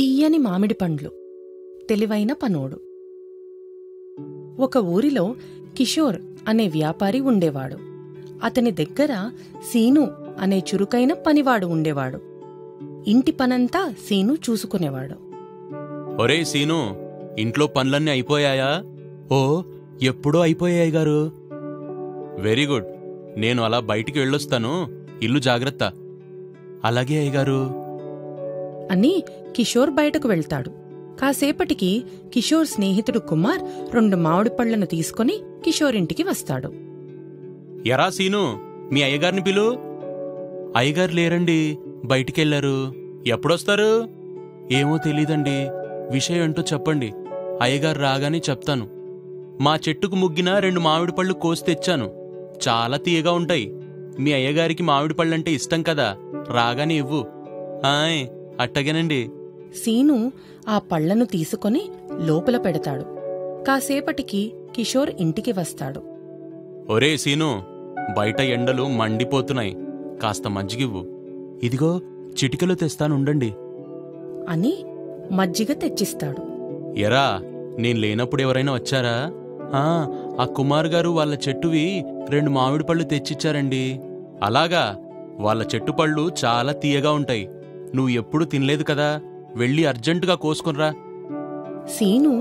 తీయని మామిడి పండ్లు, తెలివైన పనోడు. ఒక ఊరిలో కిషోర్ అనే వ్యాపారి ఉండేవాడు. అతని దగ్గర సీను అనే చురుకైన పనివాడు ఉండేవాడు. ఇంటి పనంతా సీను చూసుకునేవాడు. ఒరే సీను, ఇంట్లో పనులన్నీ అయిపోయాయా? ఓ, ఎప్పుడో అయిపోయాయి గారు. Very good. నేను అలా బయటికి వెళ్ళొస్తాను, ఇల్లు జాగ్రత్త. అలాగే అయ్యగారు అని కిషోర్ బయటకు వెళ్తాడు. కాసేపటికి కిషోర్ స్నేహితుడు కుమార్ 2 మామిడి పళ్లను తీసుకుని కిషోర్ ఇంటికి వస్తాడు. ఎరా సీను, మీ అయ్యగారిని పిలు. అయ్యగారు లేరండి, బయటికెళ్లారు. ఎప్పుడొస్తారు? ఏమో తెలీదండి. విషయం ఏంటో చెప్పండి, అయ్యగారు రాగానే చెప్తాను. మా చెట్టుకు ముగ్గిన 2 మామిడి పళ్ళు కోసి తెచ్చాను. చాలా తీయగా ఉంటాయి. మీ అయ్యగారికి మామిడి పళ్ళంటే ఇష్టం కదా, రాగానే ఇవ్వు. ఆయ్, అట్టగేనండి. సీను ఆ పళ్లను తీసుకొని లోపల పెడతాడు. కాసేపటికి కిషోర్ ఇంటికి వస్తాడు. ఒరే సీను, బయట ఎండలు మండిపోతున్నాయి, కాస్త మజ్జిగివ్వు. ఇదిగో చిటికెలో తెస్తానుండండి అని మజ్జిగ తెచ్చిస్తాడు. ఎరా, నేను లేనప్పుడు ఎవరైనా వచ్చారా? ఆ కుమార్ గారు వాళ్ళ చెట్టువి 2 మామిడి పళ్ళు తెచ్చిచ్చారండి. అలాగా? వాళ్ళ చెట్టు పళ్ళు చాలా తీయగా ఉంటాయి. నువ్వు ఎప్పుడూ తినలేదు కదా, వెళ్ళి అర్జెంటుగా కోసుకునిరా. సీను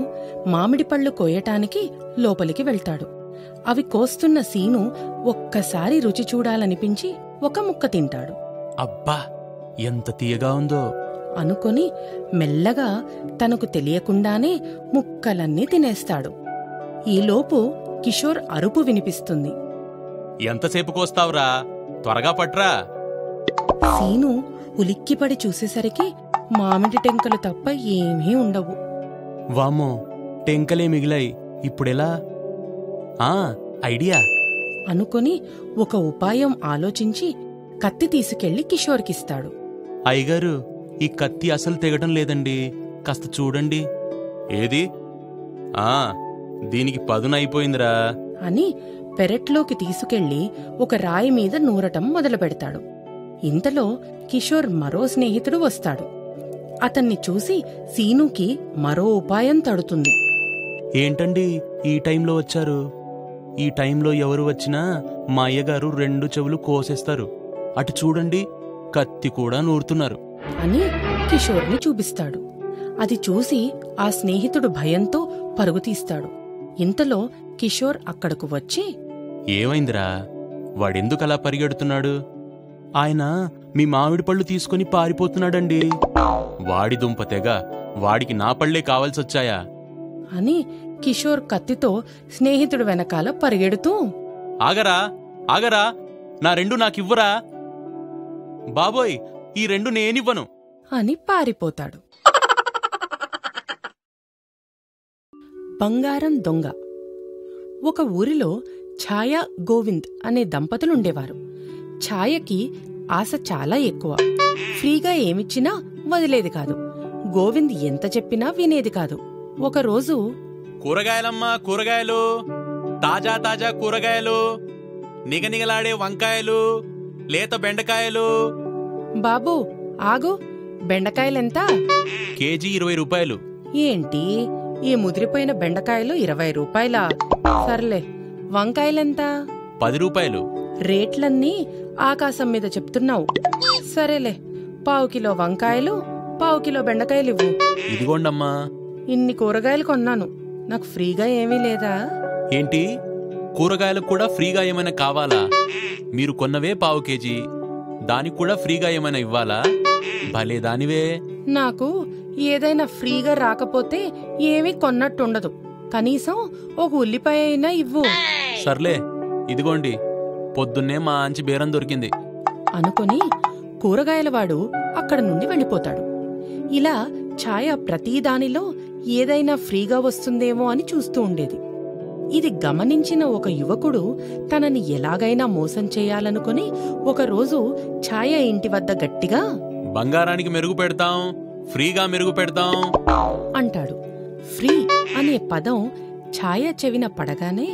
మామిడి పళ్ళు కోయటానికి లోపలికి వెళ్తాడు. అవి కోస్తున్న సీను ఒక్కసారి రుచి చూడాలనిపించి ఒక ముక్క తింటాడు. అబ్బా, ఎంత తీయగా ఉందో అనుకొని మెల్లగా తనకు తెలియకుండానే ముక్కలన్నీ తినేస్తాడు. ఈలోపు కిషోర్ అరుపు వినిపిస్తుంది. ఎంతసేపు కోస్తావురా, త్వరగా పట్రా. సీను ఉలిక్కిపడి చూసేసరికి మామిడి టెంకలు తప్ప ఏమీ ఉండవు. వామ్మో, టెంకలే మిగిలాయి, ఇప్పుడెలా? ఐడియా అనుకొని ఒక ఉపాయం ఆలోచించి కత్తి తీసుకెళ్లి కిషోర్కిస్తాడు. అయ్యగారు, ఈ కత్తి అసలు తెగటం లేదండి, కాస్త చూడండి. ఏది? దీనికి పదునైపోయిందిరా అని పెరట్లోకి తీసుకెళ్లి ఒక రాయి మీద నూరటం మొదలుపెడతాడు. ఇంతలో కిషోర్ మరో స్నేహితుడు వస్తాడు. అతన్ని చూసి సీనుకి మరో ఉపాయం తడుతుంది. ఏంటండి ఈ టైంలో వచ్చారు? ఈ టైంలో ఎవరు వచ్చినా మా అయ్యగారు 2 చెవులు కోసేస్తారు. అటు చూడండి, కత్తి కూడా నూరుతున్నారు అని కిషోర్ని చూపిస్తాడు. అది చూసి ఆ స్నేహితుడు భయంతో పరుగుతీస్తాడు. ఇంతలో కిషోర్ అక్కడకు వచ్చి, ఏమైందిరా, వాడెందుకలా పరిగెడుతున్నాడు? ఆయన మీ మామిడి పళ్ళు తీసుకుని పారిపోతున్నాడండి. వాడి దుంపతెగ, వాడికి నా పళ్లే కావాల్సొచ్చాయా? అని కిషోర్ కత్తితో స్నేహితుడు వెనకాల పరిగెడుతూ, ఆగరా ఆగరా, నా 2 నాకివ్వరా? బాబోయ్, ఈ 2 నేనివ్వను అని పారిపోతాడు. బంగారం దొంగ. ఒక ఊరిలో ఛాయ, గోవింద్ అనే దంపతులుండేవారు. ఛాయకి ఆశ చాలా ఎక్కువ. ఫ్రీగా ఏమిచ్చినా వదిలేది కాదు. గోవింద్ ఎంత చెప్పినా వినేది కాదు. ఒకరోజు, కూరగాయలమ్మా, కూరగాయలు, తాజా తాజా కూరగాయలు, నిగనిగలాడే వంకాయలు, లేత బెండకాయలు. బాబూ ఆగు, బెండకాయలెంత? కేజీ 20 రూపాయలు. ఏంటి, ఈ ముదిరిపోయిన బెండకాయలు 20 రూపాయలా? సర్లే, వంకాయలెంత? 10 రూపాయలు. రేట్లన్నీ ఆకాశం మీద చెప్తున్నావు. సరేలే, 1/2 కిలో వంకాయలు, 1/2 కిలో బెండకాయలివ్వు. ఇదిగోండమ్మా. ఇన్ని కూరగాయలు కొన్నాను, నాకు ఫ్రీగా ఏమీ లేదా? ఏంటి, కూరగాయలకు కూడా ఫ్రీగా ఏమైనా కావాలా? మీరు కొన్నవే 1/2 కేజీ, దానికి కూడా ఫ్రీగా ఏమైనా ఇవ్వాలా? భలే దానివే. నాకు ఏదైనా ఫ్రీగా రాకపోతే ఏమీ కొన్నట్టుండదు. కనీసం ఒక ఉల్లిపాయ అయినా ఇవ్వు. సర్లే, ఇదిగోండి, పొద్దున్నే మా ఆంచి బేరం దొరికింది అనుకొని కూరగాయలవాడు అక్కడి నుండి వెళ్ళిపోతాడు. ఇలా ఛాయ ప్రతిదానిలో ఏదైనా ఫ్రీగా వస్తుందేమో అని చూస్తూ ఉండేది. ఇది గమనించిన ఒక యువకుడు తనని ఎలాగైనా మోసం చేయాలనుకుని ఒకరోజు ఛాయ ఇంటి వద్ద గట్టిగా, బంగారానికి మెరుగు పెడతాం, ఫ్రీగా మెరుగు పెడతాం అంటాడు. ఫ్రీ అనే పదం ఛాయ చెవిన పడగానే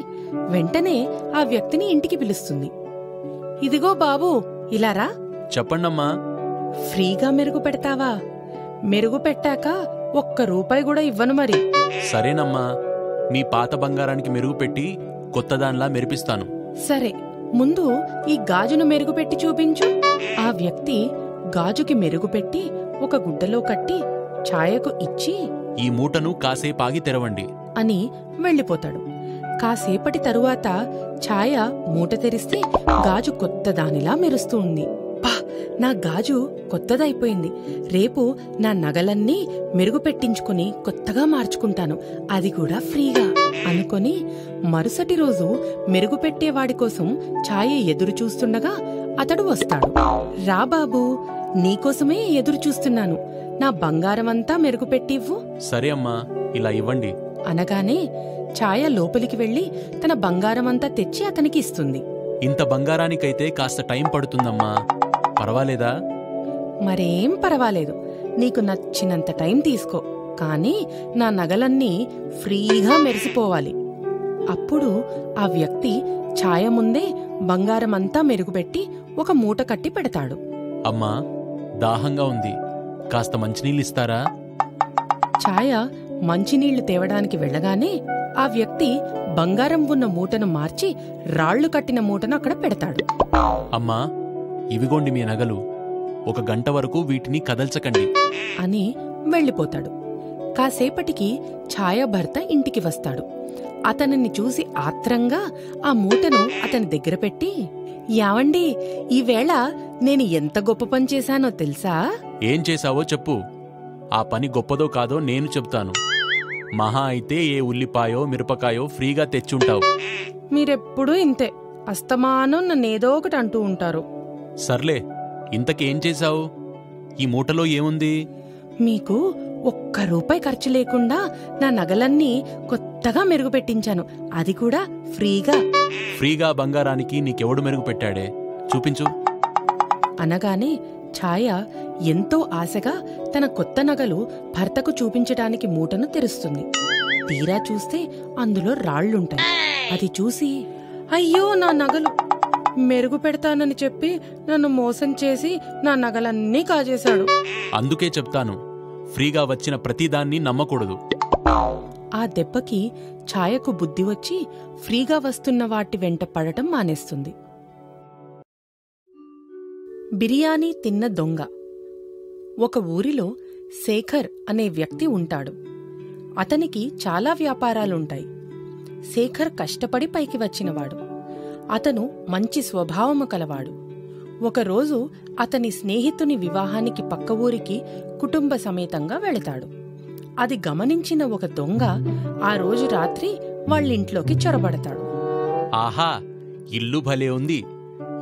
వెంటనే ఆ వ్యక్తిని ఇంటికి పిలుస్తుంది. ఇదిగో బాబూ, ఇలారా. చెప్పండమ్మా. ఫ్రీగా మెరుగు పెడతావా? మెరుగు పెట్టాక ₹1 కూడా ఇవ్వను మరి. సరేనమ్మా, మీ పాత బంగారానికి మెరుగు పెట్టి కొత్తదానిలా మెరిపిస్తాను. సరే, ముందు ఈ గాజును మెరుగుపెట్టి చూపించు. ఆ వ్యక్తి గాజుకి మెరుగుపెట్టి ఒక గుడ్డలో కట్టి ఛాయకు ఇచ్చి, ఈ మూటను కాసేపాగి తెరవండి అని వెళ్ళిపోతాడు. కాసేపటి తరువాత ఛాయ మూట తెరిస్తే గాజు కొత్తదానిలా మెరుస్తూ ఉంది. పా, నా గాజు కొత్తదైపోయింది. రేపు నా నగలన్నీ మెరుగుపెట్టించుకుని కొత్తగా మార్చుకుంటాను, అది కూడా ఫ్రీగా అనుకొని మరుసటి రోజు మెరుగుపెట్టేవాడి కోసం ఛాయ ఎదురు చూస్తుండగా అతడు వస్తాడు. రా బాబూ, నీకోసమే ఎదురు చూస్తున్నాను, నా బంగారమంతా మెరుగుపెట్టివ్వు. సరే అమ్మా, ఇలా ఇవ్వండి అనగానే ఛాయ లోపలికి వెళ్లి తన బంగారమంతా తెచ్చి అతనికి ఇస్తుంది. ఇంత బంగారానికైతే కాస్త టైం పడుతుందమ్మా, పర్వాలేదా? మరేం పర్వాలేదు, నీకు నచ్చినంత టైం తీసుకో, కానీ నా నగలన్నీ ఫ్రీగా మెరిసిపోవాలి. అప్పుడు ఆ వ్యక్తి ఛాయ ముందే బంగారమంతా మెరుగుపెట్టి ఒక మూట కట్టి పెడతాడు. అమ్మా, దాహంగా ఉంది, కాస్త మంచినీళ్ళిస్తారా? ఛాయ మంచినీళ్లు తేవడానికి వెళ్ళగానే ఆ వ్యక్తి బంగారం ఉన్న మూటను మార్చి రాళ్లు కట్టిన మూటను అక్కడ పెడతాడు. అమ్మా, ఇవిగోండి మీ నగలు, 1 గంట వరకు వీటిని కదల్చకండి అని వెళ్ళిపోతాడు. కాసేపటికి ఛాయ భర్త ఇంటికి వస్తాడు. అతనిని చూసి ఆత్రంగా ఆ మూటను అతని దగ్గర పెట్టి, యావండి, ఈవేళ నేను ఎంత గొప్ప పని చేశానో తెలుసా? ఏం చేశావో చెప్పు, ఆ పని గొప్పదో కాదో నేను చెప్తాను. మహా అయితే ఏ ఉల్లిపాయో మిరపకాయో ఫ్రీగా తెచ్చుంటావు. మీరెప్పుడూ ఇంతే, అస్తమానం నన్నేదో ఒకటి అంటూ ఉంటారు. సర్లే, ఇంతకేం చేశావు? ఈ మూటలో ఏముంది? మీకు ₹1 ఖర్చు లేకుండా నా నగలన్నీ కొత్తగా మెరుగుపెట్టించాను, అది కూడా ఫ్రీగా. ఫ్రీగా బంగారానికి నీకెవడు మెరుగు పెట్టాడే, చూపించు అనగానే ఛాయ ఎంతో ఆశగా తన కొత్త నగలు భర్తకు చూపించటానికి మూటను తెరుస్తుంది. తీరా చూస్తే అందులో రాళ్లుంటాయి. అది చూసి, అయ్యో నా నగలు, మెరుగు పెడతానని చెప్పి నన్ను మోసం చేసి నా నగలన్నీ కాజేశాడు. అందుకే చెప్తాను, ఫ్రీగా వచ్చిన ప్రతిదాన్ని నమ్మకూడదు. ఆ దెబ్బకి ఛాయకు బుద్ధి వచ్చి ఫ్రీగా వస్తున్న వాటి వెంట పడటం మానేస్తుంది. బిర్యానీ తిన్న దొంగ. ఒక ఊరిలో శేఖర్ అనే వ్యక్తి ఉంటాడు. అతనికి చాలా వ్యాపారాలుంటాయి. శేఖర్ కష్టపడి పైకి వచ్చినవాడు. అతను మంచి స్వభావము కలవాడు. ఒకరోజు అతని స్నేహితుని వివాహానికి పక్క ఊరికి కుటుంబ సమేతంగా వెళతాడు. అది గమనించిన ఒక దొంగ ఆ రోజు రాత్రి వాళ్ళింట్లోకి చొరబడతాడు. ఆహా, ఇల్లు భలే ఉంది,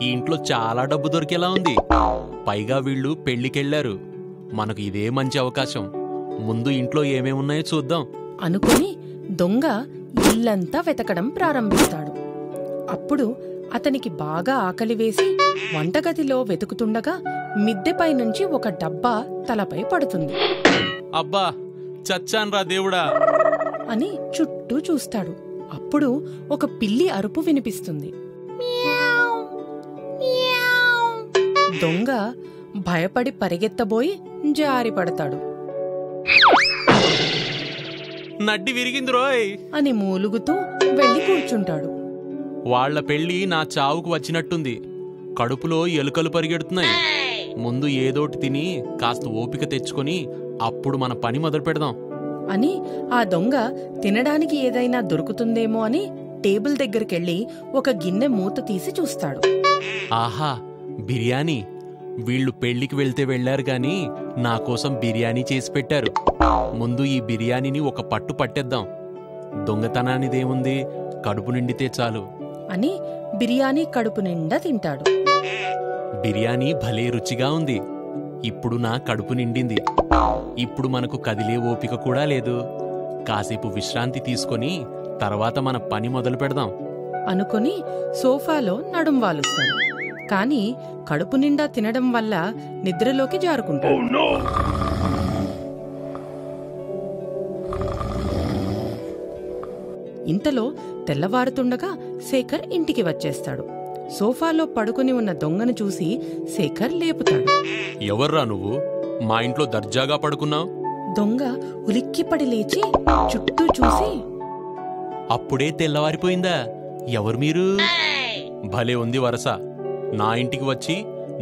ఈ ఇంట్లో చాలా డబ్బు దొరికేలా ఉంది. పైగా వీళ్ళు పెళ్లికెళ్లారు, మనకు ఇదే మంచి అవకాశం. ముందు ఇంట్లో ఏమేమున్నాయో చూద్దాం అనుకుని దొంగ ఇల్లంతా వెతకడం ప్రారంభిస్తాడు. అప్పుడు అతనికి బాగా ఆకలి వేసి వంటగదిలో వెతుకుతుండగా మిద్దెపై నుంచి ఒక డబ్బా తలపై పడుతుంది. అబ్బా, చచ్చాన్రా దేవుడా అని చుట్టూ చూస్తాడు. అప్పుడు ఒక పిల్లి అరుపు వినిపిస్తుంది. దొంగ భయపడి పరిగెత్తబోయి జారిపడతాడు. నడ్డి విరిగింది రోయ్ అని మూలుగుతూ వెళ్లి కూర్చుంటాడు. వాళ్ల పెళ్లి నా చావుకు వచ్చినట్టుంది, కడుపులో ఎలుకలు పరిగెడుతున్నాయి. ముందు ఏదోటి తిని కాస్త ఓపిక తెచ్చుకొని అప్పుడు మన పని మొదలు పెడదాం అని ఆ దొంగ తినడానికి ఏదైనా దొరుకుతుందేమో అని టేబుల్ దగ్గరికెళ్లి ఒక గిన్నె మూత తీసి చూస్తాడు. ఆహా, బిర్యానీ! వీళ్లు పెళ్లికి వెళ్తే వెళ్లారు గాని నా కోసం బిర్యానీ చేసి పెట్టారు. ముందు ఈ బిర్యానీని ఒక పట్టు పట్టేద్దాం. దొంగతనానిదేముంది, కడుపు నిండితే చాలు అని బిర్యానీ కడుపు నిండా తింటాడు. బిర్యానీ భలే రుచిగా ఉంది. ఇప్పుడు నా కడుపు నిండింది. ఇప్పుడు మనకు కదిలే ఓపిక కూడా లేదు. కాసేపు విశ్రాంతి తీసుకొని తర్వాత మన పని మొదలు పెడదాం అనుకుని సోఫాలో నడుం వాలుస్తాడు. కాని కడుపు నిండా తినడం వల్ల నిద్రలోకి జారుకుంటాడు. ఇంతలో తెల్లవారుతుండగా శేఖర్ ఇంటికి వచ్చేస్తాడు. సోఫాలో పడుకుని ఉన్న దొంగను చూసి శేఖర్ లేపుతాడు. ఎవర్రా నువ్వు? మా ఇంట్లో దర్జాగా పడుకున్నావు. దొంగ ఉలిక్కిపడి లేచి చుట్టూ చూసి, అప్పుడే తెల్లవారిపోయిందా? ఎవరు మీరు? భలే ఉంది వరస. నా ఇంటికి వచ్చి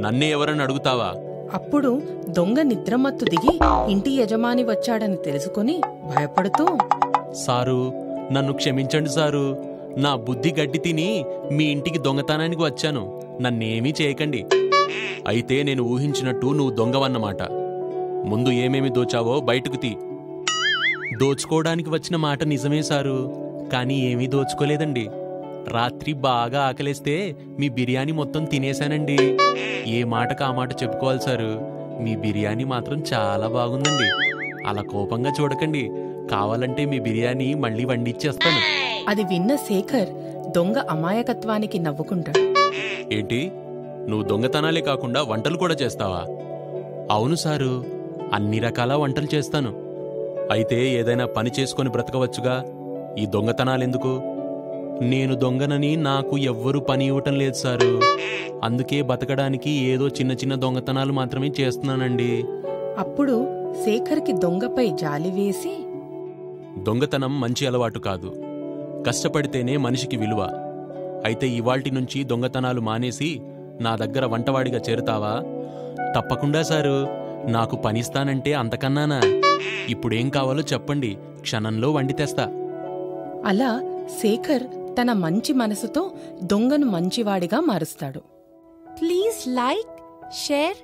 నన్నే ఎవరని అడుగుతావా? అప్పుడు దొంగ నిద్రమత్తు దిగి ఇంటి యజమాని వచ్చాడని తెలుసుకుని భయపడుతూ, సారు, నన్ను క్షమించండి సారు. నా బుద్ధి గడ్డి తిని మీ ఇంటికి దొంగతనానికి వచ్చాను. నన్నేమీ చేయకండి. అయితే నేను ఊహించినట్టు నువ్వు దొంగవన్నమాట. ముందు ఏమేమి దోచావో బయటకు తీ. దోచుకోవడానికి వచ్చిన మాట నిజమే సారు, కానీ ఏమీ దోచుకోలేదండి. రాత్రి బాగా ఆకలేస్తే మీ బిర్యానీ మొత్తం తినేశానండి. ఏ మాటకు ఆ మాట చెప్పుకోవాలి సారు, మీ బిర్యానీ మాత్రం చాలా బాగుందండి. అలా కోపంగా చూడకండి. కావాలంటే మీ బిర్యానీ మళ్ళీ వండిచ్చేస్తాను. అది విన్న శేఖర్ దొంగ అమాయకత్వానికి నవ్వుకుంటాడు. ఏంటి, నువ్వు దొంగతనాలే కాకుండా వంటలు కూడా చేస్తావా? అవును సారు, అన్ని రకాల వంటలు చేస్తాను. అయితే ఏదైనా పని చేసుకొని బ్రతకవచ్చుగా, ఈ దొంగతనాలెందుకు? నేను దొంగనని నాకు ఎవ్వరూ పని ఇవ్వటం లేదు సారు. అందుకే బతకడానికి ఏదో చిన్న చిన్న దొంగతనాలు మాత్రమే చేస్తున్నానండి. అప్పుడు శేఖర్కి దొంగపై జాలి వేసి, దొంగతనం మంచి అలవాటు కాదు. కష్టపడితేనే మనిషికి విలువ. అయితే ఇవాల్టి నుంచి దొంగతనాలు మానేసి నా దగ్గర వంటవాడిగా చేరుతావా? తప్పకుండా సారు. నాకు పనిస్తానంటే అంతకన్నానా? ఇప్పుడేం కావాలో చెప్పండి, క్షణంలో వండి తెస్తా. అలా శేఖర్ తన మంచి మనసుతో దొంగను మంచివాడిగా మారుస్తాడు. Please like, share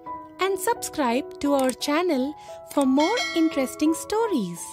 and subscribe to our channel for more interesting stories.